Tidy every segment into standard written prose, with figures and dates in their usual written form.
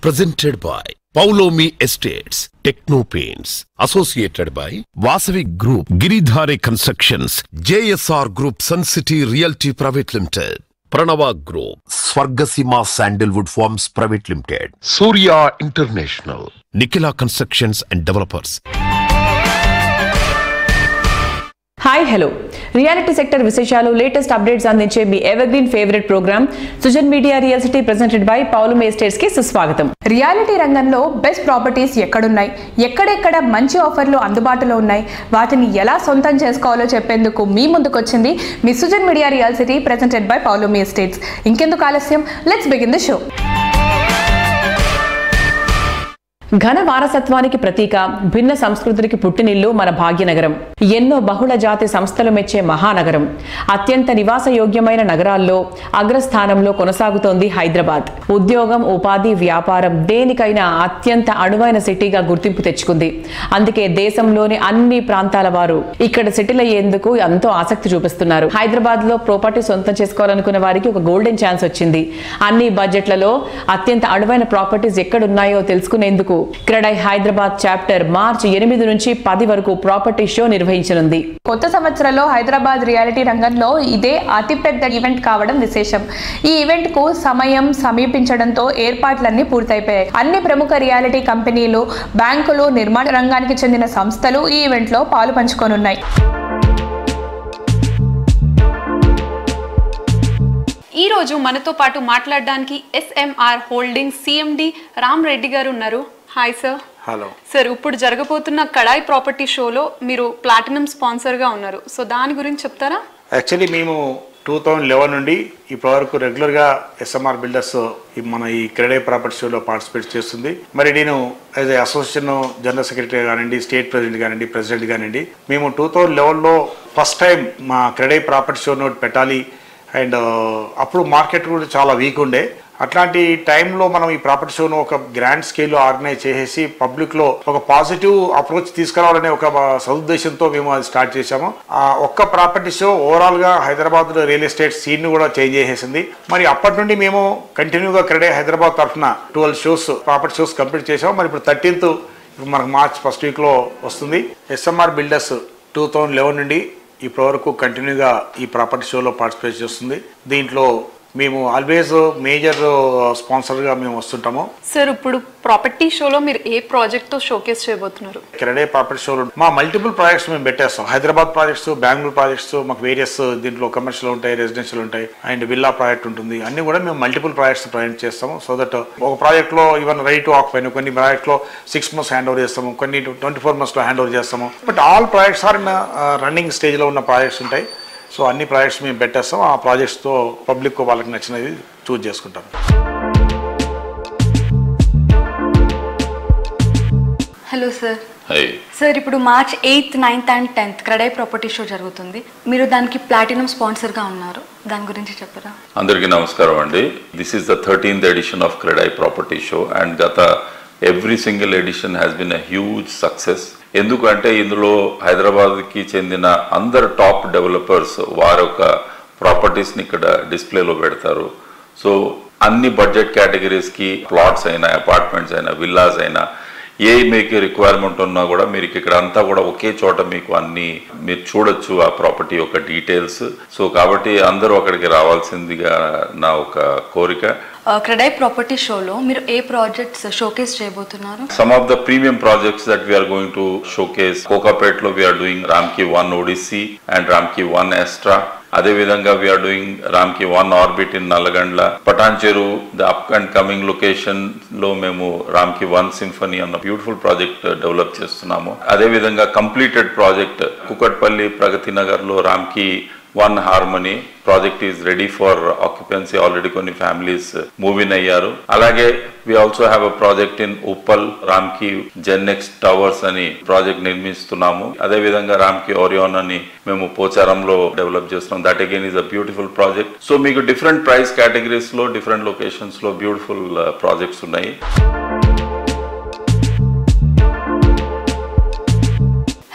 Presented by Paulomi Estates, Techno Paints, associated by Vasavi Group, Giridhare Constructions, JSR Group, Sun City Realty Private Limited, Pranava Group, Swargasima Sandalwood Farms Private Limited, Surya International, Nikila Constructions and Developers. Hi hello reality sector విశేషాలు latest updates అందించే మీ evergreen favourite programme Sujan media real City presented by Paulomi Estates కి సుస్వాగతం. Reality రంగంలో best properties ఎక్కడున్నాయి, ఎక్కడెక్కడ మంచి ఆఫర్లు అందుబాటులో ఉన్నాయి, వాటిని ఎలా సొంతం చేసుకోవాలో చెప్పేందుకు మీ ముందుకొచ్చింది మీ Sujan media real City presented by Paulomi Estates. ఇంకెందుకు ఆలస్యం, లెట్స్ బిగిన్ ది షో. ఘన వారసత్వానికి ప్రతీక, భిన్న సంస్కృతికి పుట్టినిల్లు మన భాగ్యనగరం. ఎన్నో బహుళ జాతి సంస్థలు మెచ్చే మహానగరం. అత్యంత నివాస యోగ్యమైన నగరాల్లో అగ్రస్థానంలో కొనసాగుతోంది హైదరాబాద్. ఉద్యోగం, ఉపాధి, వ్యాపారం దేనికైనా అత్యంత అణువైన సిటీగా గుర్తింపు తెచ్చుకుంది. అందుకే దేశంలోని అన్ని ప్రాంతాల వారు ఇక్కడ సెటిల్ అయ్యేందుకు ఎంతో ఆసక్తి చూపిస్తున్నారు. హైదరాబాద్ లో ప్రాపర్టీ సొంతం చేసుకోవాలనుకున్న వారికి ఒక గోల్డెన్ ఛాన్స్ వచ్చింది. అన్ని బడ్జెట్లలో అత్యంత అణువైన ప్రాపర్టీస్ ఎక్కడున్నాయో తెలుసుకునేందుకు క్రెడై హైదరాబాద్ చాప్టర్ మార్చి 8 నుంచి 10 వరకు ప్రాపర్టీ షో నిర్వహించనుంది. కొత్త సంవత్సరంలో హైదరాబాద్ రియాలిటీ రంగంలో ఇదే అతిపెద్ద ఈవెంట్ కావడం విశేషం. ఈ ఈవెంట్ కు సమయం సమీపించడంతో ఏర్పాట్లన్నీ పూర్తయిపోయాయి. అన్ని ప్రముఖ రియాలిటీ కంపెనీలు, బ్యాంకులు, నిర్మాణ రంగానికి చెందిన సంస్థలు ఈ ఈవెంట్ లో పాలు పంచుకోనున్నాయి. ఈ రోజు మనతో పాటు మాట్లాడడానికి SMR holding CMD Ram Reddy గారు ఉన్నారు. Hi sir. హలో సార్, ఇప్పుడు జరగబోతున్న కడాయి ప్రాపర్టీ షోలో మీరు ప్లాటినం స్పాన్సర్గా ఉన్నారు. సో దాని గురించి చెప్తారా? యాక్చువల్లీ మేము 2011 నుండి ఇప్పటివరకు రెగ్యులర్గా ఎస్ఎంఆర్ బిల్డర్స్ మన ఈ క్రెడై ప్రాపర్టీ షోలో పార్టిసిపేట్ చేస్తుంది. మరి నేను as a association general secretary కానివ్వండి, స్టేట్ ప్రెసిడెంట్ కానివ్వండి, ప్రెసిడెంట్ కానివ్వండి, మేము 2011లో ఫస్ట్ టైం మా క్రెడై ప్రాపర్టీ షో నోట్ పెట్టాలి. అండ్ అప్పుడు మార్కెట్ కూడా చాలా వీక్ ఉండే. అట్లాంటి టైంలో మనం ఈ ప్రాపర్టీ షోను ఒక గ్రాండ్ స్కేల్లో ఆర్గనైజ్ చేసేసి పబ్లిక్లో ఒక పాజిటివ్ అప్రోచ్ తీసుకురావాలనే ఒక సదుద్దేశంతో మేము అది స్టార్ట్ చేశాము. ఆ ఒక్క ప్రాపర్టీ షో ఓవరాల్గా హైదరాబాద్ రియల్ ఎస్టేట్ సీన్ కూడా చేంజ్ చేసేసింది. మరి అప్పటి నుండి మేము కంటిన్యూగా క్రెడై హైదరాబాద్ తరఫున 12 షోస్ ప్రాపర్టీ షోస్ కంప్లీట్ చేసాము. మరి ఇప్పుడు 13th మనకు మార్చ్ ఫస్ట్ వీక్లో వస్తుంది. ఎస్ఎంఆర్ బిల్డర్స్ 2011 నుండి ఇప్పటి వరకు కంటిన్యూగా ఈ ప్రాపర్టీ షోలో పార్టిసిపేట్ చేస్తుంది. దీంట్లో మేము ఆల్వేస్ మేజర్ స్పాన్సర్గా మేము వస్తుంటాము. సార్, ఇప్పుడు ప్రాపర్టీ షోలో మీరు ఏ ప్రాజెక్ట్తో షోకేస్ చేయబోతున్నారు? క్రెడై ప్రాపర్టీ షోలో మా మల్టిపుల్ ప్రాజెక్ట్స్ మేము పెట్టేస్తాం. హైదరాబాద్ ప్రాజెక్ట్స్, బెంగళూరు ప్రాజెక్ట్స్, మాకు వేరియస్ దీంట్లో కమర్షియల్ ఉంటాయి, రెసిడెన్షియల్ ఉంటాయి, అండ్ విల్లా ప్రాజెక్ట్ ఉంటుంది. అన్ని కూడా మేము మల్టిపుల్ ప్రాజెక్ట్స్ ప్రజెంట్ చేస్తాము. సో దట్ ఒక ప్రాజెక్ట్లో ఈవెన్ రెడీ టు ఆక్యుపై, కొన్ని ప్రాజెక్ట్లో 6 months హ్యాండ్ ఓవర్ చేస్తాము, కొన్ని 24 monthsలో హ్యాండ్ ఓవర్ చేస్తాము. But all projects are running స్టేజ్లో ఉన్న ప్రాజెక్ట్స్ ఉంటాయి. సో అన్ని ప్రాజెక్ట్స్ మేము పెట్టేస్తాం. ఆ ప్రాజెక్ట్స్తో పబ్లిక్ వాళ్ళకి నచ్చినది చూజ్ చేసుకుంటాం. Hello sir. సార్, ఇప్పుడు March 8th, 9th and 10th CREDAI property show జరుగుతుంది. మీరు దానికి ప్లాటినం స్పాన్సర్గా ఉన్నారు. దాని గురించి చెప్పరా? అందరికీ నమస్కారం అండి. This is the 13th edition of CREDAI property show and గత every single edition has been a huge success. ఎందుకంటే ఇందులో హైదరాబాద్కి చెందిన అందరు టాప్ డెవలపర్స్ వారి యొక్క ప్రాపర్టీస్ని ఇక్కడ డిస్ప్లేలో పెడతారు. సో అన్ని బడ్జెట్ కేటగిరీస్కి ప్లాట్స్ అయినా, అపార్ట్మెంట్స్ అయినా, విల్లాస్ అయినా, ఏ మీకు రిక్వైర్మెంట్ ఉన్నా కూడా మీరు ఇక్కడ అంతా కూడా ఒకే చోట మీకు అన్ని మీరు చూడొచ్చు ఆ ప్రాపర్టీ యొక్క డీటెయిల్స్. సో కాబట్టి అందరూ అక్కడికి రావాల్సిందిగా నా ఒక కోరిక. క్రెడై ప్రాపర్టీ షోలో మీరు ఏ ప్రాజెక్ట్స్ షోకేస్ చేయబోతున్నారు? Some of the premium projects that we are going to showcase, Kokapet lo we are doing Ramki 1 Odyssey and Ramki 1 Astra. అదే విధంగా we are doing Ramki 1 Orbit in Nalagandla. Patancheru, the up and coming location లో మేము Ramki 1 Symphony అన్న beautiful project develop చేస్తున్నాము. అదే విధంగా completed project Kukatpally Pragathi Nagar లో Ramki 1 Harmony project is ready for occupancy. Already కొన్ని ఫ్యామిలీస్ మూవ్ ఇన్ అయ్యారు. అలాగే we also have a project in Uppal, Ramky Gennex towers అని ప్రాజెక్ట్ నిర్మిస్తున్నాము. అదే విధంగా రామ్కి ఓరియోన్ అని మేము పోచారంలో డెవలప్ చేస్తున్నాం. That again is a beautiful project. So మీకు డిఫరెంట్ ప్రైస్ కేటగిరీస్ లో, డిఫరెంట్ లొకేషన్స్ లో బ్యూటిఫుల్ ప్రాజెక్ట్స్ ఉన్నాయి.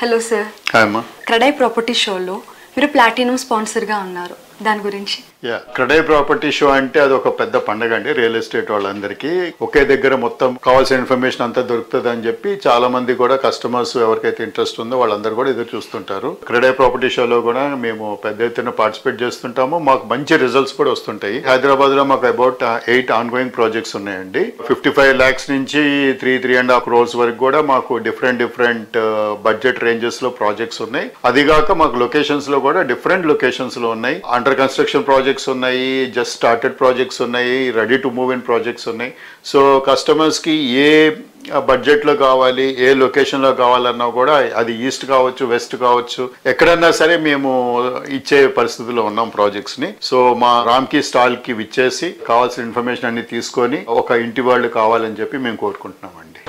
Hello sir. హాయ్ అమ్మా. క్రెడై ప్రాపర్టీ షోలో మీరు ప్లాటినం స్పాన్సర్గా ఉన్నారు, దాని గురించి. క్రెడై ప్రాపర్టీ షో అంటే అది ఒక పెద్ద పండుగ అండి రియల్ ఎస్టేట్ వాళ్ళందరికీ. ఒకే దగ్గర మొత్తం కావాల్సిన ఇన్ఫర్మేషన్ అంతా దొరుకుతుంది అని చెప్పి చాలా మంది కూడా కస్టమర్స్ ఎవరికైతే ఇంట్రెస్ట్ ఉందో వాళ్ళందరూ కూడా ఎదురు చూస్తుంటారు. క్రెడై ప్రాపర్టీ షోలో కూడా మేము పెద్ద ఎత్తున పార్టిసిపేట్ చేస్తుంటాము. మాకు మంచి రిజల్ట్స్ కూడా వస్తుంటాయి. హైదరాబాద్ లో మాకు అబౌట్ 8 ఆన్గోయింగ్ ప్రాజెక్ట్స్ ఉన్నాయండి. 55 lakhs నుంచి 3.5 crores వరకు కూడా మాకు డిఫరెంట్ బడ్జెట్ రేంజెస్ లో ప్రాజెక్ట్స్ ఉన్నాయి. అదిగాక మాకు లొకేషన్స్ లో కూడా డిఫరెంట్ లొకేషన్స్ లో ఉన్నాయి. అండర్ కన్స్ట్రక్షన్ ప్రాజెక్ట్స్ ఉన్నాయి, జస్ట్ స్టార్టెడ్ ప్రాజెక్ట్స్ ఉన్నాయి, ready to move in projects ఉన్నాయి. సో కస్టమర్స్ కి ఏ బడ్జెట్ లో కావాలి, ఏ లొకేషన్ లో కావాలన్నా కూడా అది ఈస్ట్ కావచ్చు, వెస్ట్ కావచ్చు, ఎక్కడన్నా సరే మేము ఇచ్చే పరిస్థితిలో ఉన్నాం ప్రాజెక్ట్స్ ని. సో మా రామ్కి స్టాల్ కి విచ్చేసి కావాల్సిన ఇన్ఫర్మేషన్ అన్ని తీసుకొని ఒక ఇంటి వాళ్ళు కావాలని చెప్పి మేము కోరుకుంటున్నామండి.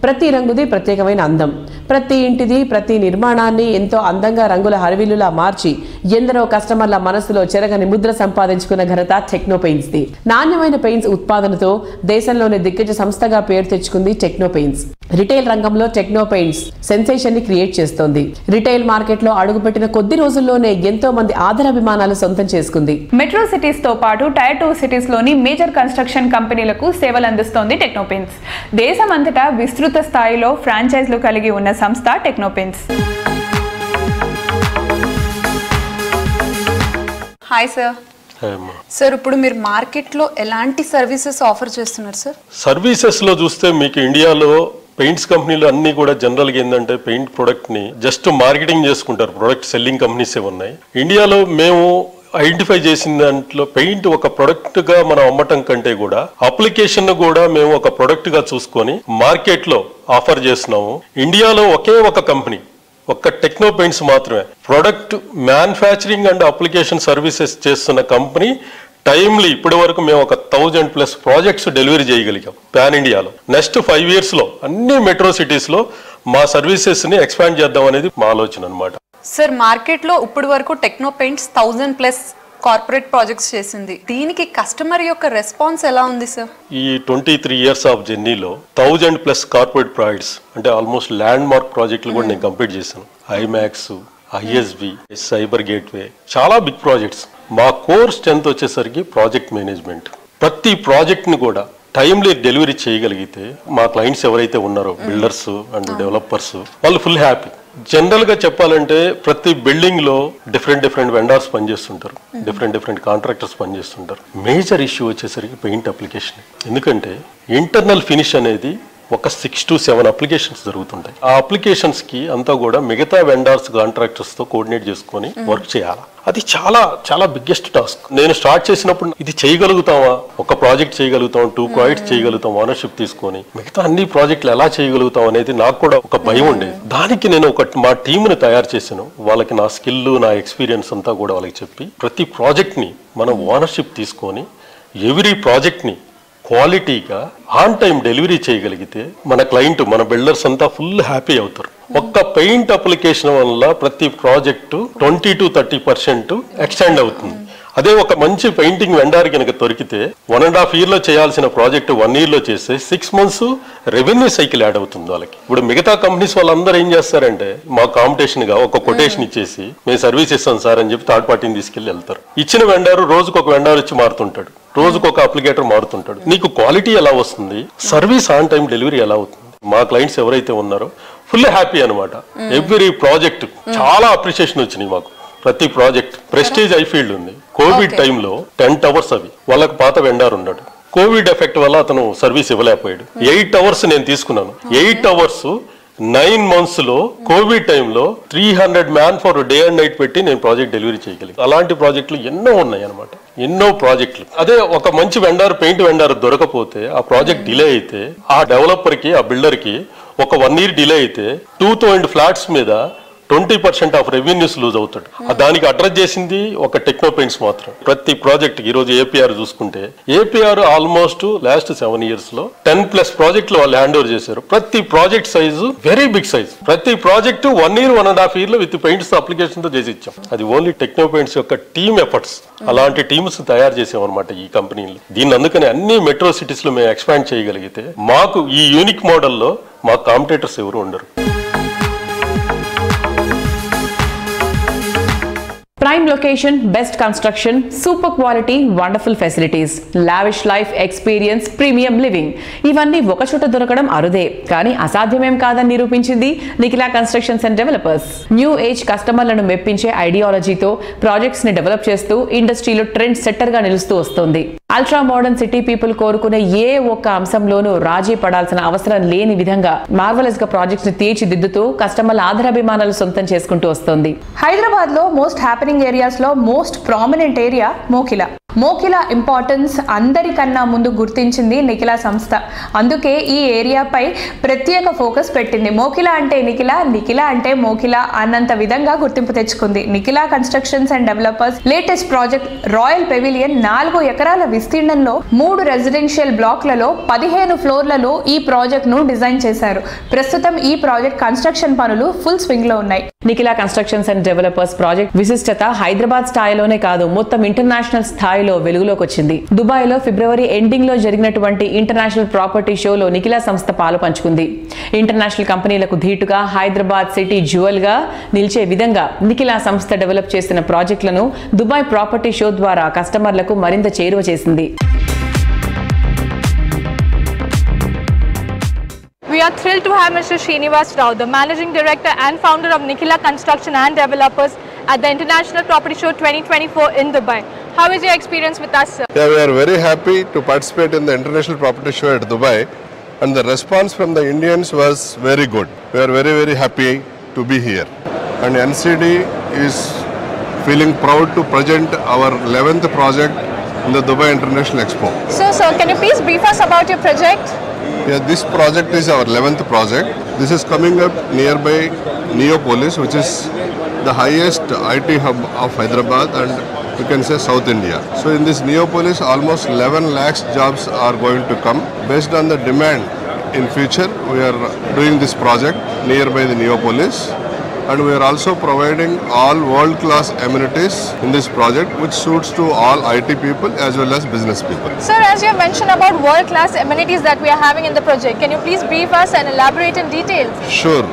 ప్రతి రంగుది ప్రత్యేకమైన అందం, ప్రతి ఇంటిది ప్రతి నిర్మాణాన్ని ఎంతో అందంగా రంగుల హరివిల్లులా మార్చి ఎందరో కస్టమర్ల మనసులో చెరగని ముద్ర సంపాదించుకున్న ఘనత టెక్నో పెయింట్స్ ది. నాణ్యమైన పెయింట్స్ ఉత్పాదనతో దేశంలోని దిగ్గజ సంస్థగా పేరు తెచ్చుకుంది టెక్నో పెయింట్స్. రిటైల్ రంగంలో టెక్నో పెయింట్స్ సెన్సేషన్ ని క్రియేట్ చేస్తోంది. రిటైల్ మార్కెట్ లో అడుగుపెట్టిన కొద్ది రోజుల్లోనే ఎంతో మంది ఆదరాభిమానాలు సొంతం చేసుకుంది. మెట్రో సిటీస్ తో పాటు టైర్ 2 సిటీస్ లోని మేజర్ కన్స్ట్రక్షన్ కంపెనీలకు సేవలు అందిస్తోంది టెక్నో పెయింట్స్. దేశమంతటా విస్తృత స్థాయిలో ఫ్రాంచైజ్లు కలిగి ఉన్న సంస్థ techno paints. Hi sir. Sir ఇప్పుడు మీరు మార్కెట్లో ఎలాంటి సర్వీసెస్ ఆఫర్ చేస్తున్నారు సార్? సర్వీసెస్లో చూస్తే మీకు ఇండియాలో పెయింట్స్ కంపెనీలు అన్ని కూడా జనరల్గా ఏంటంటే పెయింట్ ప్రొడక్ట్ని జస్ట్ మార్కెటింగ్ చేసుకుంటారు, ప్రొడక్ట్ సెల్లింగ్ కంపెనీసే ఉన్నాయి. ఇండియాలో మేము ఐడెంటిఫై చేసిన దాంట్లో పెయింట్ ఒక ప్రొడక్ట్ గా మనం అమ్మటం కంటే కూడా అప్లికేషన్ కూడా మేము ఒక ప్రొడక్ట్ గా చూసుకొని మార్కెట్ లో ఆఫర్ చేస్తున్నాము. ఇండియాలో ఒకే ఒక కంపెనీ, ఒక్క టెక్నో పెయింట్స్ మాత్రమే product manufacturing and application services చేస్తున్న కంపెనీ. టైమ్లీ ఇప్పటి వరకు మేము ఒక 1000+ ప్రాజెక్ట్స్ డెలివరీ చేయగలిగాం పాన్ ఇండియాలో. నెక్స్ట్ 5 years లో అన్ని మెట్రో సిటీస్ లో మా సర్వీసెస్ ని ఎక్స్పాండ్ చేద్దాం అనేది మా ఆలోచన అనమాట. సార్ మార్కెట్లో ఇప్పటి వరకు టెక్నో పెయింట్స్ 1000+ కార్పొరేట్ ప్రాజెక్ట్స్ చేసింది. దీనికి కస్టమర్ యొక్క రెస్పాన్స్ ఎలా ఉంది సార్? ఈ 23 years ఆఫ్ జర్నీలో 1000+ కార్పొరేట్ ప్రాజెక్ట్స్ అంటే ఆల్మోస్ట్ ల్యాండ్ మార్క్ ప్రాజెక్టులు కూడా నేను కంప్లీట్ చేశాను. ఐమాక్స్, ఐఎస్బి, సైబర్ గేట్వే, చాలా బిగ్ ప్రాజెక్ట్స్. మా కోర్ స్ట్రెంత్ వచ్చేసరికి ప్రాజెక్ట్ మేనేజ్మెంట్. ప్రతి ప్రాజెక్ట్ ని కూడా టైమ్లీ డెలివరీ చేయగలిగితే మా క్లయింట్స్ ఎవరైతే ఉన్నారో బిల్డర్స్ అండ్ డెవలపర్స్ వాళ్ళు ఫుల్ హ్యాపీ. జనరల్ గా చెప్పాలంటే ప్రతి బిల్డింగ్ లో డిఫరెంట్ వెండర్స్ పనిచేస్తుంటారు, డిఫరెంట్ కాంట్రాక్టర్స్ పనిచేస్తుంటారు. మేజర్ ఇష్యూ వచ్చేసరికి పెయింట్ అప్లికేషన్. ఎందుకంటే ఇంటర్నల్ ఫినిష్ అనేది ఒక 6 to 7 అప్లికేషన్స్ జరుగుతుంటాయి. ఆ అప్లికేషన్స్ కి అంతా కూడా మిగతా వెండర్స్ కాంట్రాక్టర్స్ తో కోఆర్డినేట్ చేసుకొని వర్క్ చేయాలి. అది చాలా బిగ్గెస్ట్ టాస్క్. నేను స్టార్ట్ చేసినప్పుడు ఇది చేయగలుగుతామా, ఒక ప్రాజెక్ట్ చేయగలుగుతాం, 2 ప్రాజెక్ట్స్ చేయగలుగుతాం ఓనర్షిప్ తీసుకొని, మిగతా అన్ని ప్రాజెక్టులు ఎలా చేయగలుగుతాం అనేది నాకు కూడా ఒక భయం ఉండేది. దానికి నేను మా టీంని తయారు చేశాను. వాళ్ళకి నా స్కిల్, నా ఎక్స్పీరియన్స్ అంతా కూడా వాళ్ళకి చెప్పి ప్రతి ప్రాజెక్ట్ ని మనం ఓనర్షిప్ తీసుకొని ఎవ్రీ ప్రాజెక్ట్ ని క్వాలిటీగా ఆన్ టైం డెలివరీ చేయగలిగితే మన క్లయింట్, మన బిల్డర్స్ అంతా ఫుల్ హ్యాపీ అవుతారు. ఒక్క పెయింట్ అప్లికేషన్ వల్ల ప్రతి ప్రాజెక్టు 20 to 30% ఎక్స్టెండ్ అవుతుంది. అదే ఒక మంచి పెయింటింగ్ వెండర్ కనుక దొరికితే 1.5 year చేయాల్సిన ప్రాజెక్ట్ 1 year చేస్తే 6 months రెవెన్యూ సైకిల్ యాడ్ అవుతుంది వాళ్ళకి. ఇప్పుడు మిగతా కంపెనీస్ వాళ్ళందరూ ఏం చేస్తారంటే మా కాంపిటీషన్ గా ఒక కొటేషన్ ఇచ్చేసి మేము సర్వీస్ ఇస్తాం సార్ అని చెప్పి థర్డ్ పార్టీని తీసుకెళ్లి వెళ్తారు. ఇచ్చిన వెండర్ రోజుకు ఒక వెండర్ వచ్చి మారుతుంటాడు, రోజుకు ఒక అప్లికేటర్ మారుతుంటాడు. నీకు క్వాలిటీ ఎలా వస్తుంది, సర్వీస్ ఆన్ టైం డెలివరీ ఎలా అవుతుంది? మా క్లయింట్స్ ఎవరైతే ఉన్నారో ఫుల్ హ్యాపీ అనమాట. ఎవ్రీ ప్రాజెక్ట్ చాలా అప్రిషియేషన్ వచ్చినాయి మాకు. ప్రతి ప్రాజెక్ట్ ప్రెస్టీజ్ ఐఫీల్డ్ ఉంది. కోవిడ్ టైంలో 10 hours అవి వాళ్ళకి పాత వెండర్ ఉన్నాడు. కోవిడ్ ఎఫెక్ట్ వల్ల అతను సర్వీస్ ఇవ్వలేకపోయాడు. 8 hours నేను తీసుకున్నాను. 8 hours 9 months లో కోవిడ్ టైంలో 300 man for day and night పెట్టి నేను ప్రాజెక్ట్ డెలివరీ చేయగలిగాను. అలాంటి ప్రాజెక్టులు ఎన్నో ఉన్నాయి అనమాట, ఎన్నో ప్రాజెక్టులు. అదే ఒక మంచి వెండర్, పెయింట్ వెండర్ దొరకపోతే ఆ ప్రాజెక్ట్ డిలే అయితే ఆ డెవలపర్ కి, ఆ బిల్డర్ కి ఒక 1 year డిలే అయితే 2000 flats మీద 20% ఆఫ్ రెవెన్యూస్ లూజ్ అవుతాడు. దానికి అడ్రస్ చేసింది ఒక టెక్నో పెయింట్స్ మాత్రం. ప్రతి ప్రాజెక్ట్ ఈ రోజు ఏపీఆర్ చూసుకుంటే ఏపీఆర్ ఆల్మోస్ట్ లాస్ట్ 7 years లో 10+ ప్రాజెక్టులు వాళ్ళు హ్యాండ్ ఓవర్ చేశారు. ప్రతి project size very big size. ప్రతి project 1 year 1.5 year with paints application తో చేసి ఇచ్చాం. అది ఓన్లీ టెక్నో పెయింట్స్ యొక్క టీమ్ ఎఫర్ట్స్. అలాంటి టీమ్స్ తయారు చేసామన్నమాట ఈ కంపెనీలు. దీన్ని అందుకని అన్ని మెట్రో సిటీస్ లో మేము ఎక్స్పాండ్ చేయగలిగితే మాకు ఈ యూనిక్ మోడల్లో మా కాంపిటేటర్స్ ఎవరు ఉండరు. Prime location, best construction, super quality, wonderful facilities, lavish life experience, premium living. ఇవన్నీ ఒక చోట దొరకడం అరుదే, కానీ అసాధ్యమేం కాదని నిరూపించింది Nikhila constructions and developers. New age కస్టమర్లను మెప్పించే ఐడియాలజీతో ప్రాజెక్ట్స్ ని డెవలప్ చేస్తూ ఇండస్ట్రీలో ట్రెండ్ సెట్టర్ గా నిలుస్తూ వస్తోంది. అల్ట్రా మోడర్న్ సిటీ పీపుల్ కోరుకునే ఏ ఒక్క అంశంలోనూ రాజీ పడాల్సిన అవసరం లేని విధంగా మార్వలస్ గా ప్రాజెక్ట్స్ ని తీర్చిదిద్దుతూ కస్టమర్ల ఆదరాభిమానాలు సొంతం చేసుకుంటూ వస్తోంది. హైదరాబాద్ లో మోస్ట్ హ్యాపెనింగ్ ఏరియాస్ లో most prominent area Mokila. Mokila importance అందరికన్నా ముందు గుర్తించింది నిఖిలా సంస్థ. అందుకే ఈ ఏరియాపై ప్రత్యేక ఫోకస్ పెట్టింది. మోకిలా అంటే నిఖిలా, నిఖిలా అంటే మోకిలా అన్నంత విధంగా గుర్తింపు తెచ్చుకుంది. Nikhila constructions and developers latest project royal pavilion 4 ఎకరాల విస్తీర్ణంలో 3 రెసిడెన్షియల్ బ్లాక్లలో 15 ఫ్లోర్లలో ఈ ప్రాజెక్ట్ ను డిజైన్ చేశారు. ప్రస్తుతం ఈ ప్రాజెక్ట్ కన్స్ట్రక్షన్ పనులు ఫుల్ స్వింగ్ లో ఉన్నాయి. Nikhila constructions and developers project విశిష్టత హైదరాబాద్ స్థాయిలోనే కాదు, మొత్తం ఇంటర్నేషనల్ స్థాయిలో వెలుగులోకి వచ్చింది. దుబాయ్ లో ఫిబ్రవరి ఎండింగ్ లో జరిగినటువంటి ఇంటర్నేషనల్ ప్రాపర్టీ షోలో నిఖిలా సంస్థ పాలు పంచుకుంది. ఇంటర్నేషనల్ కంపెనీలకు ధీటుగా హైదరాబాద్ సిటీ జ్యువెల్ గా నిలిచే విధంగా నిఖిలా సంస్థ డెవలప్ చేసిన ప్రాజెక్టులను దుబాయ్ ప్రాపర్టీ షో ద్వారా కస్టమర్లకు మరింత చేరువ చేసింది. We are thrilled to have Mr. Srinivas Rao, the Managing Director and Founder of Nikhila Construction and Developers at the International Property Show 2024 in Dubai. How is your experience with us, sir? Yeah, we are very happy to participate in the International Property Show at Dubai, and the response from the Indians was very good. We are very, very happy to be here. And NCD is feeling proud to present our 11th project in the Dubai International Expo. So, sir, can you please brief us about your project? Yeah, this project is our 11th project. This is coming up nearby Neopolis, which is the highest IT hub of Hyderabad and you can say South India. So in this Neopolis, almost 11 lakhs jobs are going to come. Based on the demand in future, we are doing this project nearby the Neopolis. And we are also providing all world-class amenities in this project, which suits to all IT people as well as business people. Sir, as you have mentioned about world-class amenities that we are having in the project, can you please brief us and elaborate in detail? Sure.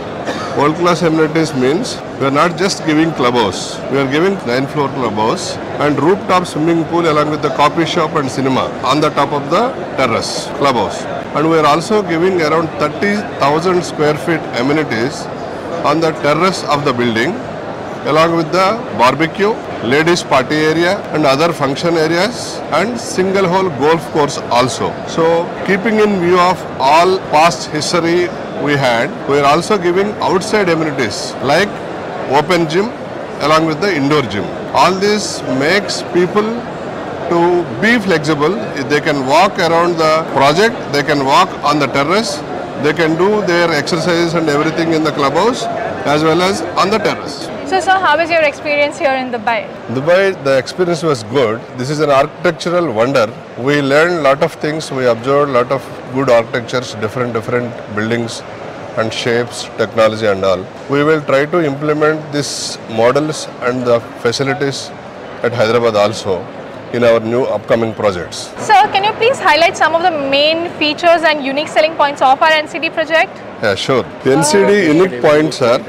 World-class amenities means we are not just giving clubhouse. We are giving 9-floor clubhouse and rooftop swimming pool along with the coffee shop and cinema on the top of the terrace clubhouse. And we are also giving around 30,000 square feet amenities on the terrace of the building along with the barbecue, ladies party area and other function areas and single hole golf course also. So keeping in view of all past history we had, we are also giving outside amenities like open gym along with the indoor gym. All this makes people to be flexible. They can walk around the project, they can walk on the terrace, they can do their exercises and everything in the clubhouse as well as on the terrace. So, sir, how is your experience here in Dubai? Dubai, the experience was good. This is an architectural wonder. We learned a lot of things. We observed a lot of good architectures, different buildings and shapes, technology and all. We will try to implement these models and the facilities at Hyderabad also in our new upcoming projects. Sir, can you please highlight some of the main features and unique selling points of our NCD project? Yeah, sure. The NCD unique points are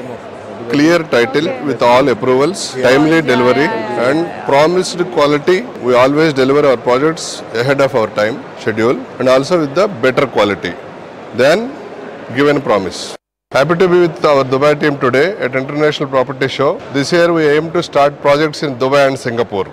clear title with all approvals, timely delivery and promised quality. We always deliver our projects ahead of our time schedule and also with the better quality than given promise. Happy to be with our Dubai team today at International Property Show. This year we aim to start projects in Dubai and Singapore.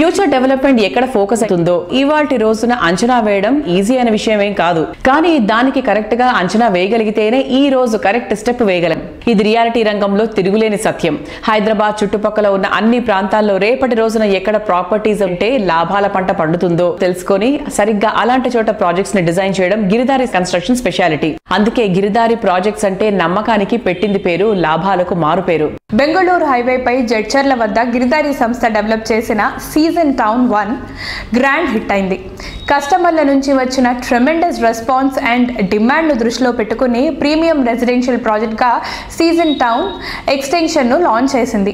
Future development ఎక్కడ focus అవుతుందో ఇవాల్టి రోజున అంచనా వేయడం easy అనే విషయమేం కాదు. కానీ దానికి కరెక్ట్ గా అంచనా వేయగలిగితేనే ఈ రోజు కరెక్ట్ స్టెప్ వేయగలం. ఇది రియాలిటీ రంగంలో తిరుగులేని సత్యం. హైదరాబాద్ చుట్టుపక్కల ఉన్న అన్ని ప్రాంతాల్లో రేపటి రోజున ఎక్కడ ప్రాపర్టీస్ ఉంటే లాభాల పంట పండుతుందో తెలుసుకొని సరిగ్గా అలాంటి చోట ప్రాజెక్ట్స్ ని డిజైన్ చేయడం గిరిదారి కన్స్ట్రక్షన్ స్పెషాలిటీ. అందుకే గిరిదారి ప్రాజెక్ట్స్ అంటే నమ్మకానికి పెట్టింది పేరు, లాభాలకు మారు పేరు. బెంగళూరు హైవేపై జడ్చర్ల వద్ద గిరిదారి సంస్థ డెవలప్ చేసిన సీజన్ టౌన్ 1 గ్రాండ్ హిట్ అయింది. కస్టమర్ల నుంచి వచ్చిన ట్రెమెండస్ రెస్పాన్స్ అండ్ డిమాండ్ను దృష్టిలో పెట్టుకుని ప్రీమియం రెసిడెన్షియల్ ప్రాజెక్ట్గా సీజన్ టౌన్ ఎక్స్టెన్షన్ను లాంచ్ చేసింది.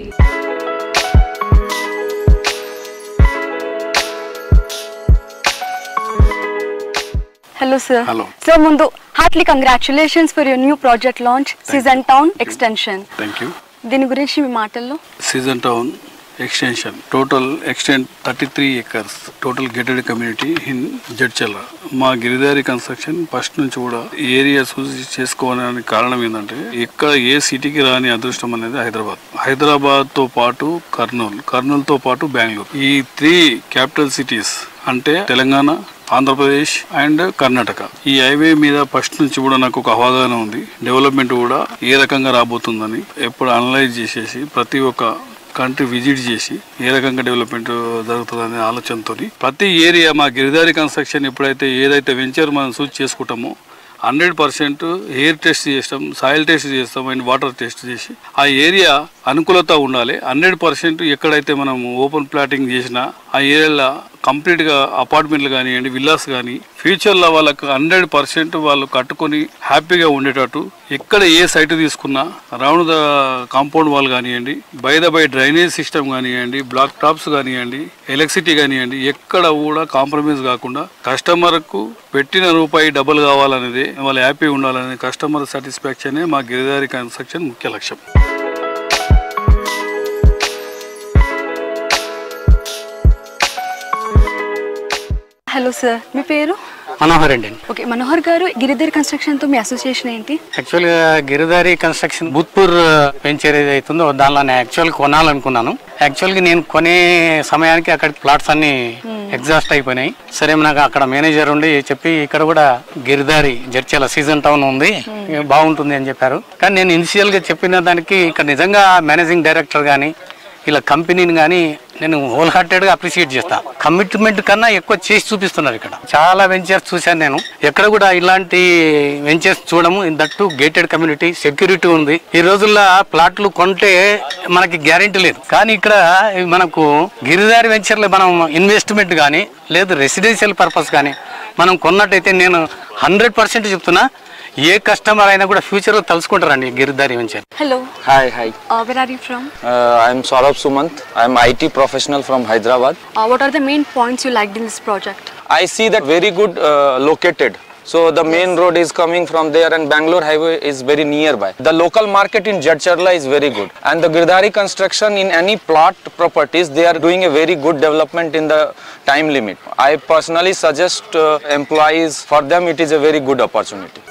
Hello sir. Hello. So Mundu, heartily congratulations for your new project launch, Season Town Extension. Thank you. దీని గురించి మీ మాటల్లో. Season Town Extension, total extent 33 acres, total gated community in Jadchala. మా Giridhari construction first నుంచి కూడా area చూసి చేసుకోవడానికి కారణం ఏంటంటే ఇక్కడ ఏ సిటీకి రాని అదృష్టం అనేది హైదరాబాద్ తో పాటు కర్నూలుతో పాటు బెంగళూరు, ఈ 3 క్యాపిటల్ సిటీస్ అంటే తెలంగాణ, ఆంధ్రప్రదేశ్ అండ్ కర్ణాటక. ఈ హైవే మీద ఫస్ట్ నుంచి కూడా నాకు ఒక అవగాహన ఉంది. డెవలప్మెంట్ కూడా ఏ రకంగా రాబోతుందని ఎప్పుడు అనలైజ్ చేసేసి ప్రతి ఒక్క కంట్రీ విజిట్ చేసి ఏ రకంగా డెవలప్మెంట్ జరుగుతుందనే ఆలోచనతో ప్రతి ఏరియా మా గిరిదారి కన్స్ట్రక్షన్ ఎప్పుడైతే ఏదైతే వెంచర్ మనం సూచ్ చేసుకుంటామో 100% ఎయిర్ టెస్ట్ చేస్తాం, సాయిల్ టెస్ట్ చేస్తాం అండ్ వాటర్ టెస్ట్ చేసి ఆ ఏరియా అనుకూలత ఉండాలి. 100% ఎక్కడైతే మనం ఓపెన్ ప్లాటింగ్ చేసినా ఆ ఏరియాలో కంప్లీట్గా అపార్ట్మెంట్లు కానివ్వండి, విల్లాస్ కానీ ఫ్యూచర్లో వాళ్ళకు 100% వాళ్ళు కట్టుకొని హ్యాపీగా ఉండేటట్టు ఎక్కడ ఏ సైట్ తీసుకున్నా రౌండ్ ద కాంపౌండ్ వాల్ కానివ్వండి, బై డ్రైనేజ్ సిస్టమ్ కానివ్వండి, బ్లాక్ టాప్స్ కానివ్వండి, ఎలక్ట్రిసిటీ కానివ్వండి, ఎక్కడ కూడా కాంప్రమైజ్ కాకుండా కస్టమర్కు పెట్టిన రూపాయి డబుల్ కావాలనేది, వాళ్ళు హ్యాపీ ఉండాలనేది కస్టమర్ సాటిస్ఫాక్షనే మా గిరిదారి కన్స్ట్రక్షన్ ముఖ్య లక్ష్యం. హలో సార్, మీ పేరు? మనోహర్ అండి. ఓకే మనోహర్ గారు, గిరిదారి కన్స్ట్రక్షన్ తో మీ అసోసియేషన్ ఏంటి? యాక్చువల్గా గిరిదారి కన్స్ట్రక్షన్ భూత్పూర్ వెంచర్ ఏదైతుందో దానిలో నేను యాక్చువల్ కొనాలనుకున్నాను. యాక్చువల్గా నేను కొనే సమయానికి అక్కడ ప్లాట్స్ అన్ని ఎగ్జాస్ట్ అయిపోయినాయి. సరే నాకు అక్కడ మేనేజర్ ఉండి చెప్పి ఇక్కడ కూడా గిరిదారి జడ్చర్ల సీజన్ టౌన్ ఉంది, బాగుంటుంది అని చెప్పారు. కానీ నేను ఇనిషియల్ గా చెప్పిన దానికి ఇక్కడ నిజంగా మేనేజింగ్ డైరెక్టర్ కానీ ఇలా కంపెనీని కానీ నేను హోల్ హార్టెడ్గా అప్రిషియేట్ చేస్తా. కమిట్మెంట్ కన్నా ఎక్కువ చేసి చూపిస్తున్నారు. ఇక్కడ చాలా వెంచర్స్ చూశాను నేను, ఎక్కడ కూడా ఇలాంటి వెంచర్స్ చూడము. దట్టు గేటెడ్ కమ్యూనిటీ, సెక్యూరిటీ ఉంది. ఈ రోజుల్లో ప్లాట్లు కొంటే మనకి గ్యారెంటీ లేదు, కానీ ఇక్కడ మనకు గిరిదారి వెంచర్లో మనం ఇన్వెస్ట్మెంట్ కానీ లేదు రెసిడెన్షియల్ పర్పస్ కానీ మనం కొన్నట్టయితే నేను 100% చెప్తున్నా, ఏ కస్టమర్ అయినా కూడా ఫ్యూచర్ లో తెలుసుకుంటారండి Giridhari venture. Hello. Hi. Where are you from? I am Saurabh Sumant. I am IT professional from Hyderabad. What are the main points you liked in this project? I see that very good located. So the main road is coming from there and Bangalore highway is very nearby. The local market in Jadcharla is very good. And the Giridhari construction in any plot properties, they are doing a very good development in the time limit. I personally suggest employees, for them it is a very good opportunity.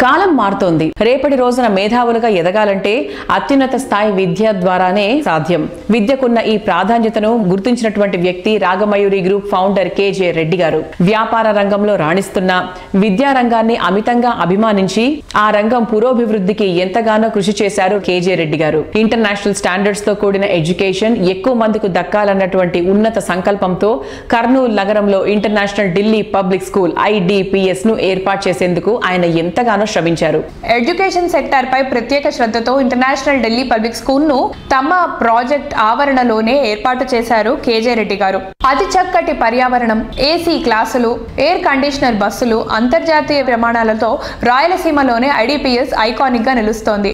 కాలం మారుతోంది. రేపటి రోజున మేధావులుగా ఎదగాలంటే అత్యున్నత స్థాయి విద్య ద్వారానే సాధ్యం. విద్యకున్న ఈ ప్రాధాన్యతను గుర్తించినటువంటి వ్యక్తి Ragamayuri group founder KJ Reddy garu. వ్యాపార రంగంలో రాణిస్తున్న విద్యా రంగాన్ని అమితంగా అభిమానించి ఆ రంగం పురోభివృద్ధికి ఎంతగానో కృషి చేశారు కేజే రెడ్డి గారు. ఇంటర్నేషనల్ స్టాండర్డ్స్ తో కూడిన ఎడ్యుకేషన్ ఎక్కువ మందికి దక్కాలన్నటువంటి ఉన్నత సంకల్పంతో కర్నూలు నగరంలో international Delhi public school IDPS ను ఏర్పాటు చేసేందుకు ఆయన ఎంతగానో శ్రమించారు. ఎడ్యుకేషన్ సెక్టార్ పై ప్రత్యేక శ్రద్ధతో ఇంటర్నేషనల్ ఢిల్లీ పబ్లిక్ స్కూల్ ను తమ ప్రాజెక్ట్ ఆవరణలోనే ఏర్పాటు చేశారు కేజే రెడ్డి గారు. అతి చక్కటి పర్యావరణం, AC క్లాసులు, ఎయిర్ కండిషనర్ బస్సులు, అంతర్జాతీయ ప్రమాణాలతో రాయలసీమలోనే IDPS ఐకానిక్ గా నిలుస్తోంది.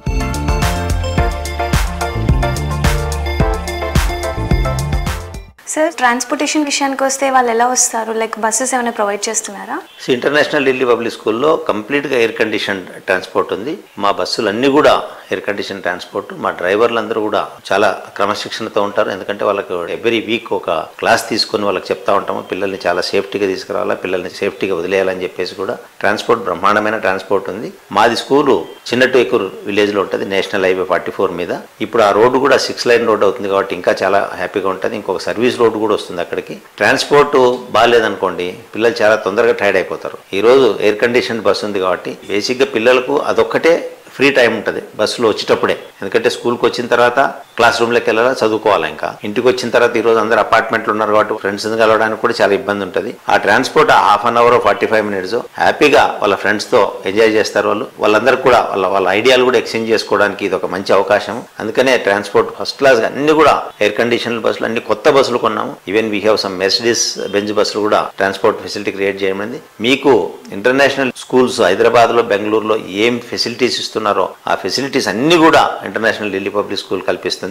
సార్ ట్రాన్స్పోర్టేషన్ విషయానికి వస్తే వాళ్ళు ఎలా వస్తారు, లైక్ బస్సెస్ ఏమైనా ప్రొవైడ్ చేస్తున్నారా? ఇంటర్నేషనల్ ఢిల్లీ పబ్లిక్ స్కూల్లో కంప్లీట్గా ఎయిర్ కండిషన్ ట్రాన్స్పోర్ట్ ఉంది. మా బస్సులు అన్నీ కూడా ఎయిర్ కండిషన్ ట్రాన్స్పోర్ట్. మా డ్రైవర్లందరూ కూడా చాలా క్రమశిక్షణతో ఉంటారు. ఎందుకంటే వాళ్ళకి ఎవ్రీ వీక్ ఒక క్లాస్ తీసుకొని వాళ్ళకి చెప్తా ఉంటాము, పిల్లల్ని చాలా సేఫ్టీగా తీసుకురావాలా, పిల్లల్ని సేఫ్టీగా వదిలేయాలని చెప్పేసి కూడా. ట్రాన్స్పోర్ట్ బ్రహ్మాండమైన ట్రాన్స్పోర్ట్ ఉంది. మాది స్కూలు చిన్నటేకూరు విలేజ్లో ఉంటుంది, నేషనల్ హైవే 44 మీద. ఇప్పుడు ఆ రోడ్డు కూడా 6 లైన్ రోడ్డు అవుతుంది కాబట్టి ఇంకా చాలా హ్యాపీగా ఉంటుంది. ఇంకొక సర్వీస్ రోడ్డు కూడా వస్తుంది అక్కడికి. ట్రాన్స్పోర్ట్ బాగాలేదనుకోండి, పిల్లలు చాలా తొందరగా టైర్డ్ అయిపోతారు. ఈరోజు ఎయిర్ కండిషన్ బస్సు ఉంది కాబట్టి బేసిక్గా పిల్లలకు అదొక్కటే ఫ్రీ టైం ఉంటుంది బస్సులో వచ్చేటప్పుడే. ఎందుకంటే స్కూల్కి వచ్చిన తర్వాత క్లాస్ రూమ్లోకి వెళ్ళాలా, చదువుకోవాలి. ఇంకా ఇంటికి వచ్చిన తర్వాత ఈరోజు అందరు అపార్ట్మెంట్లు ఉన్నారు కాబట్టి ఫ్రెండ్స్ని కలవడానికి కూడా చాలా ఇబ్బంది ఉంటుంది. ఆ transport half an hour 45 minutes హ్యాపీగా వాళ్ళ ఫ్రెండ్స్తో ఎంజాయ్ చేస్తారు. వాళ్ళందరూ కూడా వాళ్ళ ఐడియాలు కూడా ఎక్స్చేంజ్ చేసుకోవడానికి ఇది ఒక మంచి అవకాశం. అందుకనే ట్రాన్స్పోర్ట్ ఫస్ట్ క్లాస్ అన్ని కూడా ఎయిర్ కండిషన్ బస్సులు, అన్ని కొత్త బస్సులు కొన్నాము. Even we have some Mercedes Benz బస్సులు కూడా ట్రాన్స్పోర్ట్ ఫెసిలిటీ క్రియేట్ చేయమంది. మీకు ఇంటర్నేషనల్ స్కూల్స్ హైదరాబాద్లో, బెంగళూరులో ఏం ఫెసిలిటీస్ ఇస్తున్నారో ఆ ఫెసిలిటీస్ అన్ని కూడా ఇంటర్నేషనల్ ఢిల్లీ పబ్లిక్ స్కూల్ కల్పిస్తుంది.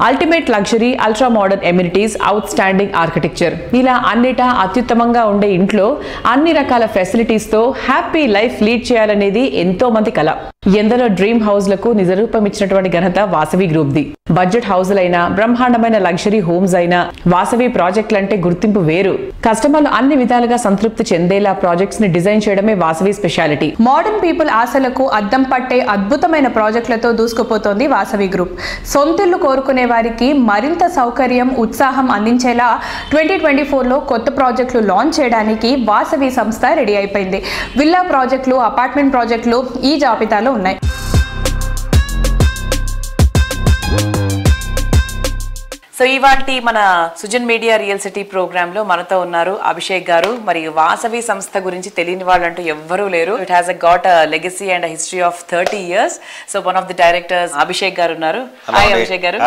Ultimate luxury, ultra modern amenities, out standing architecture, ఇలా అన్నిటా అత్యుత్తమంగా ఉండే ఇంట్లో అన్ని రకాల ఫెసిలిటీస్తో హ్యాపీ లైఫ్ లీడ్ చేయాలనేది ఎంతో మంది కల. ఎందరో డ్రీమ్ హౌస్లకు నిజరూపం ఇచ్చినటువంటి ఘనత వాసవి గ్రూప్ది. బడ్జెట్ హౌస్లైనా, బ్రహ్మాండమైన లగ్జరీ హోమ్స్ అయినా వాసవి ప్రాజెక్టులంటే గుర్తింపు వేరు. కస్టమర్లు అన్ని విధాలుగా సంతృప్తి చెందేలా ప్రాజెక్ట్స్ ని డిజైన్ చేయడమే వాసవి స్పెషాలిటీ. మోడర్న్ పీపుల్ ఆశలకు అద్దం పట్టే అద్భుతమైన ప్రాజెక్టులతో దూసుకుపోతోంది వాసవి గ్రూప్. సొంతిల్లు కోరుకునే వారికి మరింత సౌకర్యం, ఉత్సాహం అందించేలా 2024లో కొత్త ప్రాజెక్టులు లాంచ్ చేయడానికి వాసవి సంస్థ రెడీ అయిపోయింది. విల్లా ప్రాజెక్టులు, అపార్ట్మెంట్ ప్రాజెక్టులు ఈ జాబితాలో ఉన్నాయి. సో ఇవాల్టి మన Sujan media real city program లో మనతో ఉన్నారు అభిషేక్ గారు. మరి వాసవి సంస్థ గురించి తెలియని వాళ్ళంటూ ఎవ్వరూ లేరు. It has got legacy and history of 30 years. So one of the directors Abhishek గారు ఉన్నారు. హాయ్ అభిషేక్ గారు.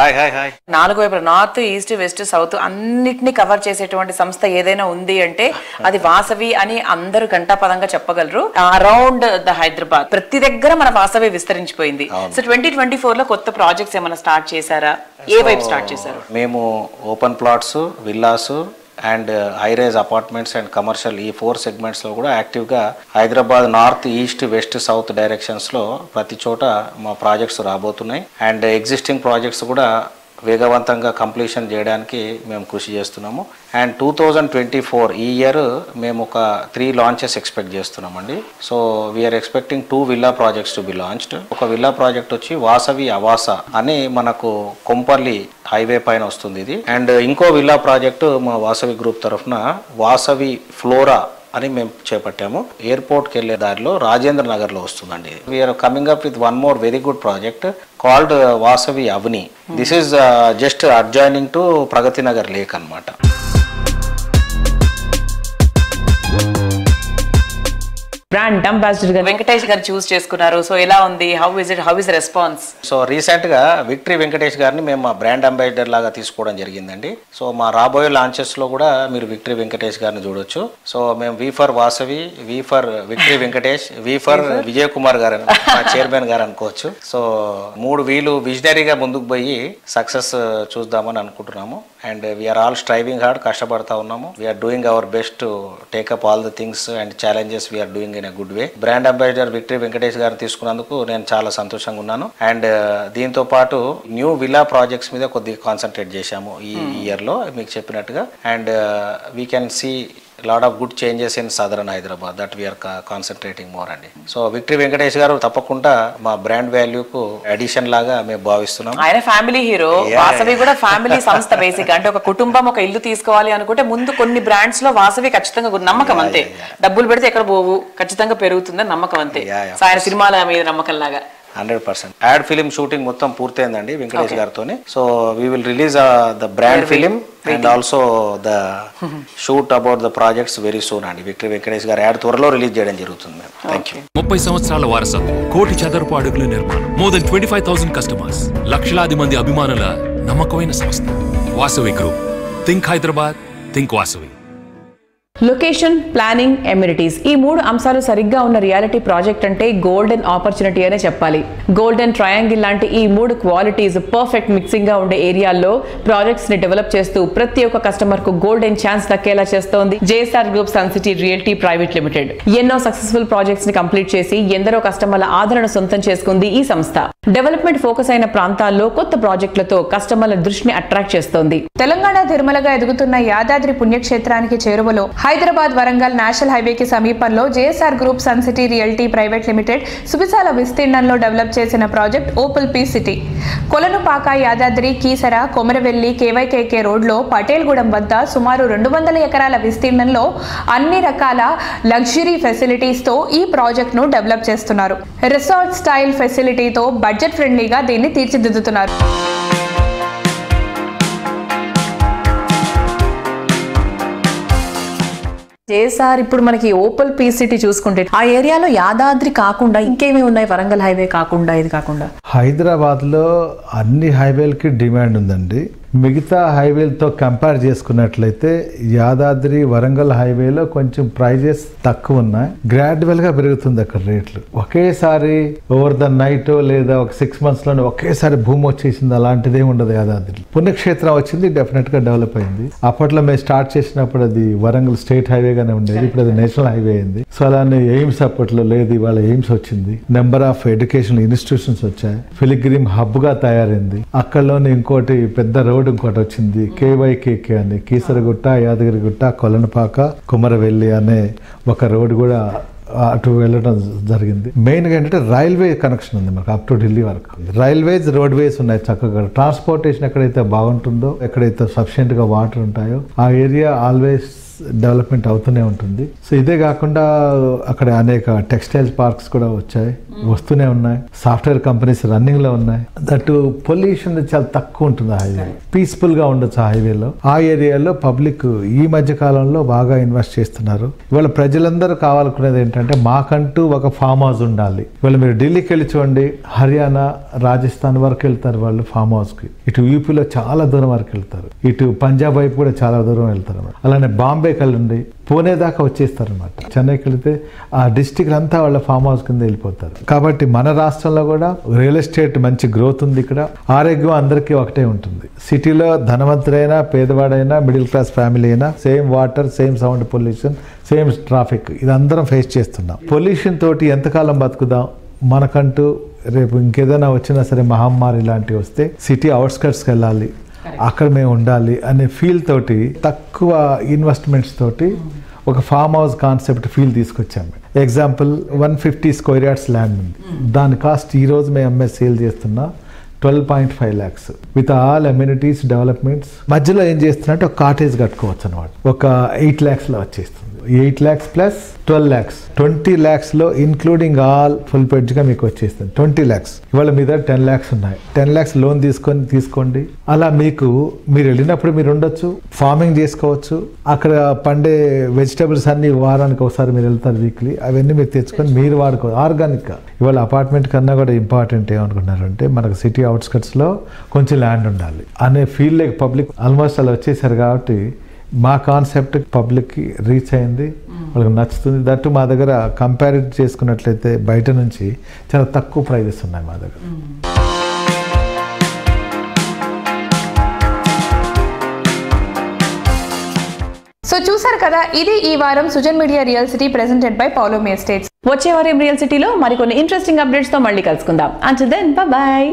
4 వైపుల నార్త్, ఈస్ట్, వెస్ట్, సౌత్ అన్నిటినీ కవర్ చేసేటువంటి సంస్థ ఏదైనా ఉంది అంటే అది వాసవి అని అందరూ ఘంటాపదంగా చెప్పగలరు. అరౌండ్ ద హైదరాబాద్ ప్రతి దగ్గర మన వాసవి విస్తరించిపోయింది. సో 2024లో కొత్త ప్రాజెక్ట్స్ ఏమైనా స్టార్ట్ చేశారా? ఏ వైపు స్టార్ట్ చేశారు? మేము open plots, villas and high rise apartments and commercial ఈ 4 సెగ్మెంట్స్లో కూడా యాక్టివ్గా Hyderabad north, east, west, south డైరెక్షన్స్లో ప్రతి చోట మా ప్రాజెక్ట్స్ రాబోతున్నాయి. అండ్ ఎగ్జిస్టింగ్ ప్రాజెక్ట్స్ కూడా వేగవంతంగా కంప్లీషన్ చేయడానికి మేము కృషి చేస్తున్నాము. అండ్ 2024 ఈ ఇయర్ మేము ఒక 3 launches ఎక్స్పెక్ట్ చేస్తున్నామండి. So we're expecting 2 villa projects to be launched. ఒక విల్లా ప్రాజెక్ట్ వచ్చి వాసవి అవాస అని మనకు కొంపల్లి హైవే పైన వస్తుంది ఇది. అండ్ ఇంకో విల్లా ప్రాజెక్టు మా వాసవి గ్రూప్ తరఫున వాసవి ఫ్లోరా అని మేము చేపట్టాము. ఎయిర్పోర్ట్కి వెళ్ళే దారిలో రాజేంద్ర నగర్లో వస్తుందండి. We're coming up with one more very good project called Vasavi Avani. This is just adjoining to Pragathi Nagar lake అన్నమాట. బ్రాండ్ అంబాసిడర్ గా వెంకటేష్ గారు చూస్ చేసుకున్నారు. సో ఎలా ఉంది? How is response? So recent గా విక్టరీ వెంకటేష్ గారిని మేము మా బ్రాండ్ అంబాసిడర్ లాగా తీసుకోవడం జరిగిందండి. సో మా రాబోయే లాంచెస్ లో కూడా మీరు విక్టరీ వెంకటేష్ గారిని చూడొచ్చు. సో మేము V for Vasavi, V for Victory Venkatesh, V for Vijay Kumar గారు మా చైర్మన్ గారు అనుకోవచ్చు. సో 3 వీలు విజనరీగా ముందుకు పోయి సక్సెస్ చూద్దామని అనుకుంటున్నాము. And we are all striving hard, కష్టపడతా ఉన్నాము. We are doing our best to take up all the things and challenges we are doing in a good way. Brand ambassador Victory Venkatesh గారు తీసుకున్నందుకు నేను చాలా సంతోషంగా ఉన్నాను. అండ్ దీంతో పాటు న్యూ విల్లా ప్రాజెక్ట్స్ మీద కొద్దిగా కాన్సన్ట్రేట్ చేశాము ఈ ఇయర్ లో మీకు చెప్పినట్టుగా. And we can see lot of good changes in southern Hyderabad that we're concentrating more అండి. సో విక్టరీ వెంకటేష్ గారు తప్పకుండా మా బ్రాండ్ వాల్యూకు అడిషన్ లాగా మేము భావిస్తున్నాం. ఆయన ఫ్యామిలీ హీరో, వాసవి కూడా ఫ్యామిలీ సంస్థ. బేసిక్ అంటే ఒక కుటుంబం ఒక ఇల్లు తీసుకోవాలి అనుకుంటే ముందు కొన్ని బ్రాండ్స్ లో వాసవి ఖచ్చితంగా నమ్మకం అంతే. డబ్బులు పెడితే ఎక్కడ పోవు, ఖచ్చితంగా పెరుగుతుందని నమ్మకం అంతే. ఆయన సినిమాల మీద నమ్మకం లాగా 100%. యాడ్ ఫిలిం షూటింగ్ మొత్తం పూర్తయిందండి వెంకటేష్ గారితో. So we will release the brand film and also the shoot about the projects very soon అండి. విక్టరీ వెంకటేష్ గారు యాడ్ త్వరలో రిలీజ్ చేయడం జరుగుతుంది. Thank you. 30 సంవత్సరాల వారసత్వం, 1 కోటి చదరపు అడుగుల నిర్మాణం, మోర్ దెన్ 25,000 కస్టమర్స్, లక్షలాది మంది అభిమానుల నమ్మకమైన సంస్థ Vasavi group. Think Hyderabad, think Vasavi. Location, planning, amenities ఈ 3 అంశాలు సరిగ్గా ఉన్న రియాలిటీ ప్రాజెక్ట్ అంటే గోల్డెన్ ఆపర్చునిటీ అనే చెప్పాలి. గోల్డెన్ ట్రయాంగిల్ లాంటి ఈ 3 క్వాలిటీస్ పర్ఫెక్ట్ మిక్సింగ్ గా ఉండే ఏరియాల్లో ప్రాజెక్ట్స్ ని డెవలప్ చేస్తూ ప్రతి ఒక్క కస్టమర్ కు గోల్డెన్ ఛాన్స్ దక్కేలా చేస్తోంది JSR group Sun City realty private limited. ఎన్నో సక్సెస్ఫుల్ ప్రాజెక్ట్స్ ని కంప్లీట్ చేసి ఎందరో కస్టమర్ల ఆదరణ సొంతం చేసుకుంది ఈ సంస్థ. డెవలప్మెంట్ ఫోకస్ అయిన ప్రాంతాల్లో కొత్త ప్రాజెక్టులతో కస్టమర్ల దృష్టిని అట్రాక్ట్ చేస్తోంది. తెలంగాణ తిరుమలగా ఎదుగుతున్న యాదాద్రి పుణ్యక్షేత్రానికి చేరువలో హైదరాబాద్ వరంగల్ నేషనల్ హైవేకి సమీపంలో JSR group Sun City realty private limited సువిశాల విస్తీర్ణంలో డెవలప్ చేసిన project Opal P City. Kolanupaka, Yadadri, Keesara, Komaravelli, KYKK రోడ్లో పటేల్గూడెం వద్ద సుమారు 200 ఎకరాల విస్తీర్ణంలో అన్ని రకాల లగ్జరీ ఫెసిలిటీస్తో ఈ ప్రాజెక్ట్ను డెవలప్ చేస్తున్నారు. రిసార్ట్ స్టైల్ ఫెసిలిటీతో బడ్జెట్ ఫ్రెండ్లీగా దీన్ని తీర్చిదిద్దుతున్నారు. జేఎస్ఆర్ ఇప్పుడు మనకి ఓపల్ పీ సిటీ చూసుకుంటే ఆ ఏరియాలో యాదాద్రి కాకుండా ఇంకేమీ ఉన్నాయి? వరంగల్ హైవే కాకుండా, ఇది కాకుండా హైదరాబాద్ లో అన్ని హైవేలకి డిమాండ్ ఉందండి. మిగతా హైవేలతో కంపేర్ చేసుకున్నట్లయితే యాదాద్రి వరంగల్ హైవేలో కొంచెం ప్రైజెస్ తక్కువ ఉన్నాయి. గ్రాడ్యువల్ గా పెరుగుతుంది అక్కడ రేట్లు. ఒకేసారి ఓవర్ ద నైట్ లేదా ఒక 6 months లోనే ఒకేసారి భూమి వచ్చేసింది అలాంటిదే ఉండదు. యాదాద్రి పుణ్యక్షేత్రం వచ్చింది, డెఫినెట్ గా డెవలప్ అయింది. అప్పట్లో మేము స్టార్ట్ చేసినప్పుడు అది వరంగల్ స్టేట్ హైవే గానే ఉండేది, ఇప్పుడు అది నేషనల్ హైవే అయింది. సో అలానే ఎయిమ్స్ అప్పట్లో లేదు, ఇవాళ ఎయిమ్స్ వచ్చింది. నెంబర్ ఆఫ్ ఎడ్యుకేషనల్ ఇన్స్టిట్యూషన్స్ వచ్చాయి. ఫిలిగ్రిమ్ హబ్ గా తయారైంది. అక్కడలోనే ఇంకోటి పెద్ద రోడ్ ఇంకోటి వచ్చింది, కేవైకేకే అని. కీసరగుట్ట, యాదగిరిగుట్ట, కొలనుపాక, కుమరవెల్లి అనే ఒక రోడ్ కూడా అటు వెళ్ళడం జరిగింది. మెయిన్గా ఏంటంటే రైల్వే కనెక్షన్ ఉంది మనకు అప్ టు ఢిల్లీ వరకు. రైల్వేస్, రోడ్వేస్ ఉన్నాయి చక్కగా. ట్రాన్స్పోర్టేషన్ ఎక్కడైతే బాగుంటుందో, ఎక్కడైతే సఫిషియెంట్గా వాటర్ ఉంటాయో ఆ ఏరియా ఆల్వేస్ డెవలప్మెంట్ అవుతూనే ఉంటుంది. సో ఇదే కాకుండా అక్కడ అనేక టెక్స్టైల్ పార్క్స్ కూడా వచ్చాయి, వస్తూనే ఉన్నాయి. సాఫ్ట్వేర్ కంపెనీస్ రన్నింగ్ లో ఉన్నాయి. దట్ పొల్యూషన్ చాలా తక్కువ ఉంటుంది ఆ హైవే, పీస్ఫుల్ గా ఉండొచ్చు ఆ హైవేలో. ఆ ఏరియాలో పబ్లిక్ ఈ మధ్య కాలంలో బాగా ఇన్వెస్ట్ చేస్తున్నారు. ఇవాళ ప్రజలందరూ కావాలనుకునేది ఏంటంటే మాకంటూ ఒక ఫామ్ హౌస్ ఉండాలి. ఇవాళ మీరు ఢిల్లీకి వెళ్ళి చూడండి, హర్యానా, రాజస్థాన్ వరకు వెళ్తారు వాళ్ళు ఫామ్ హౌస్ కి. ఇటు యూపీలో చాలా దూరం వరకు వెళ్తారు, ఇటు పంజాబ్ వైపు కూడా చాలా దూరం వెళ్తారు. అలానే బాంబేకి వెళ్ళండి, పూణే దాకా వచ్చేస్తారు అనమాట. చెన్నైకి వెళితే ఆ డిస్టిక్ అంతా వాళ్ళ ఫామ్ హౌస్ కింద వెళ్ళిపోతారు. కాబట్టి మన రాష్ట్రంలో కూడా రియల్ ఎస్టేట్ మంచి గ్రోత్ ఉంది. ఇక్కడ ఆరోగ్యం అందరికీ ఒకటే ఉంటుంది. సిటీలో ధనవంతుడైనా, పేదవాడైనా, మిడిల్ క్లాస్ ఫ్యామిలీ అయినా same water, same sound pollution, same traffic, ఇది అందరం ఫేస్ చేస్తున్నాం. పొల్యూషన్ తోటి ఎంతకాలం బతుకుదాం? మనకంటూ రేపు ఇంకేదైనా వచ్చినా సరే, మహమ్మారి లాంటివి వస్తే సిటీ అవుట్స్కట్స్కి వెళ్ళాలి, అక్కడ మేము ఉండాలి అనే ఫీల్ తోటి, తక్కువ ఇన్వెస్ట్మెంట్స్ తోటి ఒక ఫామ్ హౌస్ కాన్సెప్ట్ ఫీల్ తీసుకొచ్చాము. ఎగ్జాంపుల్ 150 square yards ల్యాండ్ ఉంది. దాని కాస్ట్ ఈ రోజు మేము అమ్మే సేల్ చేస్తున్నా 12.5 lakhs with all amenities, developments. మధ్యలో ఏం చేస్తున్నట్టు ఒక కాటేజ్ కట్టుకోవచ్చు అనమాట. ఒక 8 lakhs లో వచ్చేస్తుంది. 8 lakhs ప్లస్ 12 lakhs, 20 lakhs లో ఇన్క్లూడింగ్ ఆల్ ఫుల్ పెడ్జ్ గా మీకు వచ్చేస్తుంది 20 lakhs. ఇవాళ మీద 10 lakhs ఉన్నాయి. 10 lakhs లోన్ తీసుకోండి. అలా మీకు మీరు వెళ్ళినప్పుడు మీరు ఉండొచ్చు, ఫార్మింగ్ చేసుకోవచ్చు. అక్కడ పండే వెజిటబుల్స్ అన్ని వారానికి ఒకసారి మీరు వెళ్తారు, వీక్లీ. అవన్నీ మీరు తెచ్చుకొని మీరు వాడుకోవచ్చు ఆర్గానిక్ గా. ఇవాళ అపార్ట్మెంట్ కన్నా కూడా ఇంపార్టెంట్ ఏమనుకున్నారంటే మనకు సిటీ అవుట్స్కట్స్ లో కొంచెం ల్యాండ్ ఉండాలి అనే ఫీల్ లేక పబ్లిక్ ఆల్మోస్ట్ అలా వచ్చేసారు. కాబట్టి మా కాన్సెప్ట్ పబ్లిక్కి రీచ్ అయింది, వాళ్ళకి నచ్చుతుంది. దట్టు మా దగ్గర కంపేర్ చేసుకున్నట్లయితే బయట నుంచి చాలా తక్కువ ప్రైజెస్ ఉన్నాయి మా దగ్గర. సో చూసారు కదా, ఇది ఈ వారం Sujan media real City presented by Paulomi estates. వచ్చే వారం రియల్ సిటీలో మరికొన్ని ఇంట్రెస్టింగ్ అప్డేట్స్ తో మళ్ళీ కలుసుకుందాం. Until then, bye by.